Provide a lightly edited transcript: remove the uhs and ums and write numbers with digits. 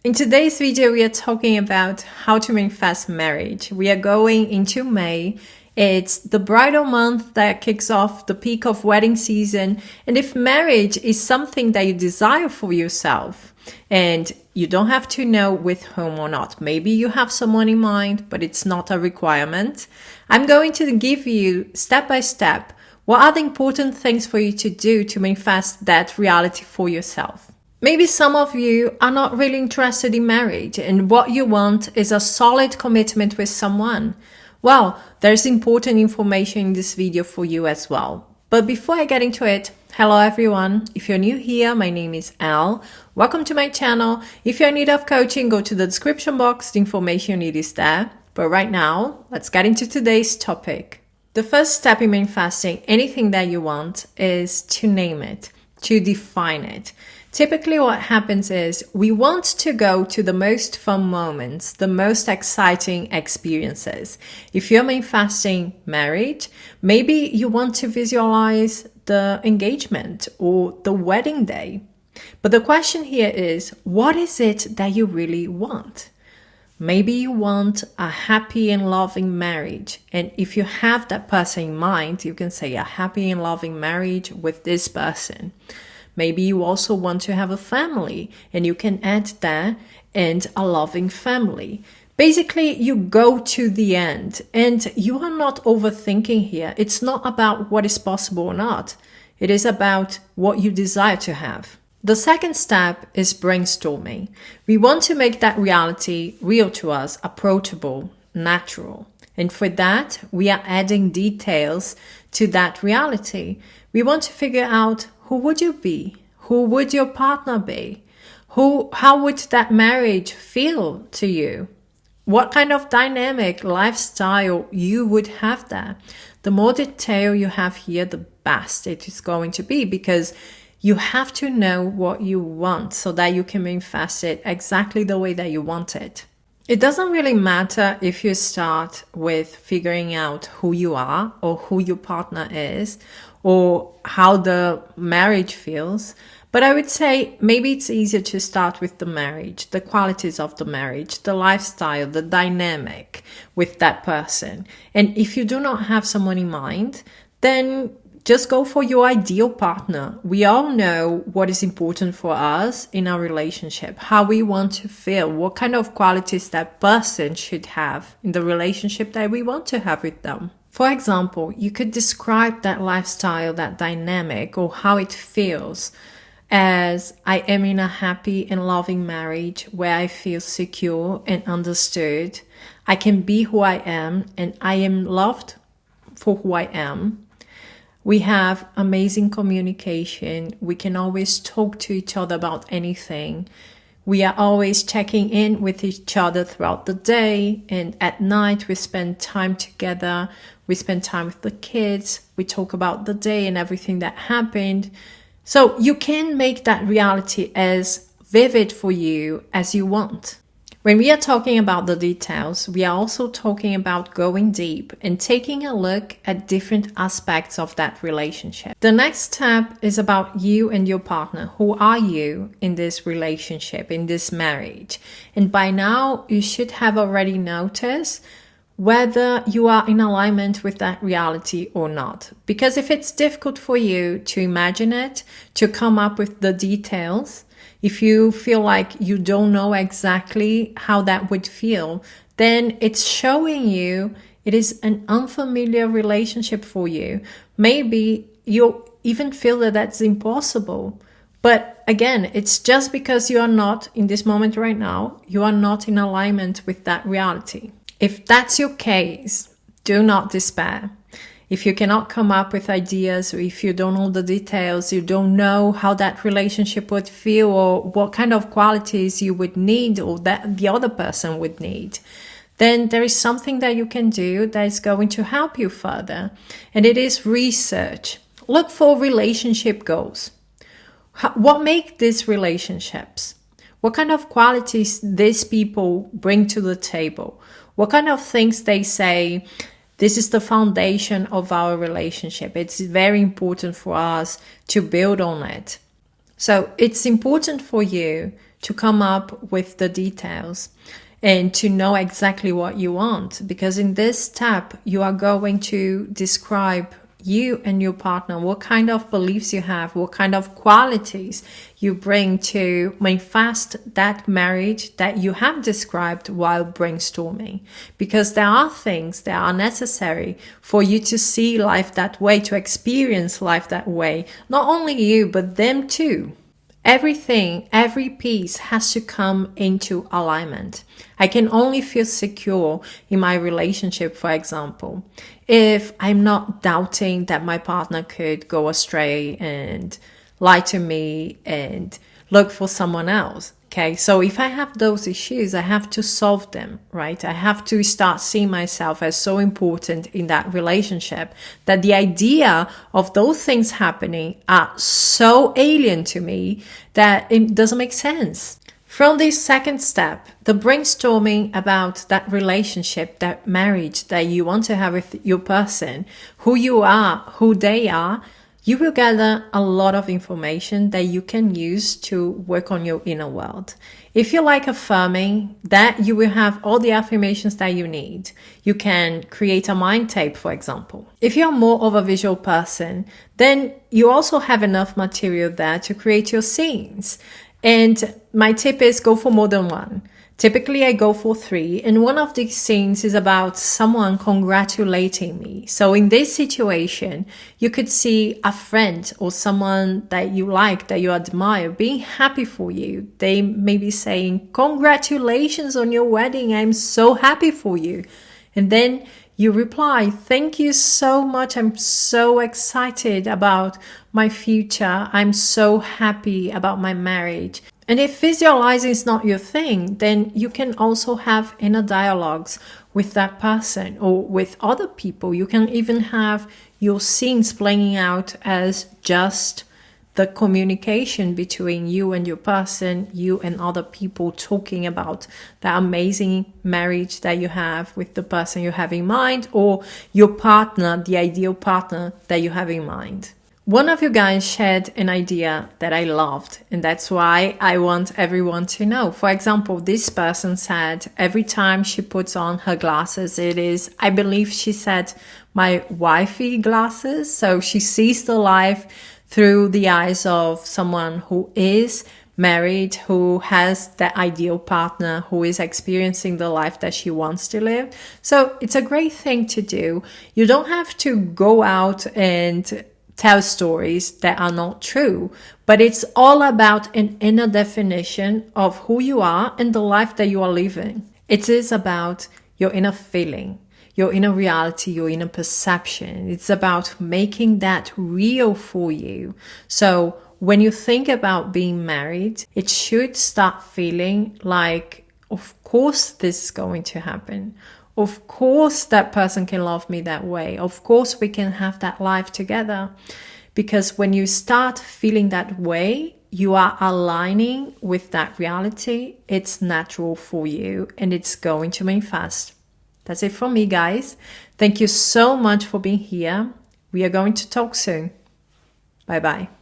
In today's video, we are talking about how to manifest marriage. We are going into May. It's the bridal month that kicks off the peak of wedding season. And if marriage is something that you desire for yourself, and you don't have to know with whom or not, maybe you have someone in mind, but it's not a requirement, I'm going to give you step by step what are the important things for you to do to manifest that reality for yourself. Maybe some of you are not really interested in marriage and what you want is a solid commitment with someone. Well, there's important information in this video for you as well. But before I get into it, hello everyone. If you're new here, my name is Elle. Welcome to my channel. If you're in need of coaching, go to the description box. The information you need is there. But right now, let's get into today's topic. The first step in manifesting anything that you want is to name it, to define it. Typically what happens is we want to go to the most fun moments, the most exciting experiences. If you're manifesting marriage, maybe you want to visualize the engagement or the wedding day. But the question here is, what is it that you really want? Maybe you want a happy and loving marriage. And if you have that person in mind, you can say a happy and loving marriage with this person. Maybe you also want to have a family and you can add that and a loving family. Basically, you go to the end and you are not overthinking here. It's not about what is possible or not. It is about what you desire to have. The second step is brainstorming. We want to make that reality real to us, approachable, natural. And for that, we are adding details to that reality. We want to figure out who would you be? Who would your partner be? How would that marriage feel to you? What kind of dynamic lifestyle you would have there? The more detail you have here, the best it is going to be, because you have to know what you want so that you can manifest it exactly the way that you want it. It doesn't really matter if you start with figuring out who you are or who your partner is or how the marriage feels. But I would say maybe it's easier to start with the marriage, the qualities of the marriage, the lifestyle, the dynamic with that person. And if you do not have someone in mind, then just go for your ideal partner. We all know what is important for us in our relationship, how we want to feel, what kind of qualities that person should have in the relationship that we want to have with them. For example, you could describe that lifestyle, that dynamic, or how it feels as I am in a happy and loving marriage where I feel secure and understood. I can be who I am and I am loved for who I am. We have amazing communication. We can always talk to each other about anything. We are always checking in with each other throughout the day, and at night we spend time together. We spend time with the kids. We talk about the day and everything that happened. So you can make that reality as vivid for you as you want. When we are talking about the details, we are also talking about going deep and taking a look at different aspects of that relationship. The next step is about you and your partner. Who are you in this relationship, in this marriage? And by now, you should have already noticed whether you are in alignment with that reality or not. Because if it's difficult for you to imagine it, to come up with the details, if you feel like you don't know exactly how that would feel, then it's showing you it is an unfamiliar relationship for you. Maybe you even feel that that's impossible. But again, it's just because you are not, in this moment right now, you are not in alignment with that reality. If that's your case, do not despair. If you cannot come up with ideas, or if you don't know the details, you don't know how that relationship would feel or what kind of qualities you would need or that the other person would need, then there is something that you can do that is going to help you further. And it is research. Look for relationship goals. What make these relationships? What kind of qualities these people bring to the table? What kind of things they say, this is the foundation of our relationship. It's very important for us to build on it. So it's important for you to come up with the details and to know exactly what you want. Because in this step, you are going to describe you and your partner, what kind of beliefs you have, what kind of qualities you bring to manifest that marriage that you have described while brainstorming. Because there are things that are necessary for you to see life that way, to experience life that way. Not only you, but them too. Everything, every piece has to come into alignment. I can only feel secure in my relationship, for example, if I'm not doubting that my partner could go astray and lie to me and look for someone else. Okay, so if I have those issues, I have to solve them, right? I have to start seeing myself as so important in that relationship that the idea of those things happening are so alien to me that it doesn't make sense. From this second step, the brainstorming about that relationship, that marriage that you want to have with your person, who you are, who they are, you will gather a lot of information that you can use to work on your inner world. If you like affirming, that you will have all the affirmations that you need. You can create a mind tape, for example. If you're more of a visual person, then you also have enough material there to create your scenes. And my tip is go for more than one. Typically, I go for 3, and one of these scenes is about someone congratulating me. So in this situation, you could see a friend or someone that you like, that you admire, being happy for you. They may be saying, "Congratulations on your wedding. I'm so happy for you." And then you reply, "Thank you so much. I'm so excited about my future. I'm so happy about my marriage." And if visualizing is not your thing, then you can also have inner dialogues with that person or with other people. You can even have your scenes playing out as just the communication between you and your person, you and other people talking about the amazing marriage that you have with the person you have in mind, or your partner, the ideal partner that you have in mind. One of you guys shared an idea that I loved, and that's why I want everyone to know. For example, this person said every time she puts on her glasses, it is, I believe she said, my wifey glasses. So she sees the life through the eyes of someone who is married, who has the ideal partner, who is experiencing the life that she wants to live. So it's a great thing to do. You don't have to go out and tell stories that are not true, but it's all about an inner definition of who you are and the life that you are living. It is about your inner feeling, your inner reality, your inner perception. It's about making that real for you. So when you think about being married, it should start feeling like, of course, this is going to happen. Of course, that person can love me that way. Of course, we can have that life together. Because when you start feeling that way, you are aligning with that reality. It's natural for you and it's going to manifest. That's it from me, guys. Thank you so much for being here. We are going to talk soon. Bye-bye.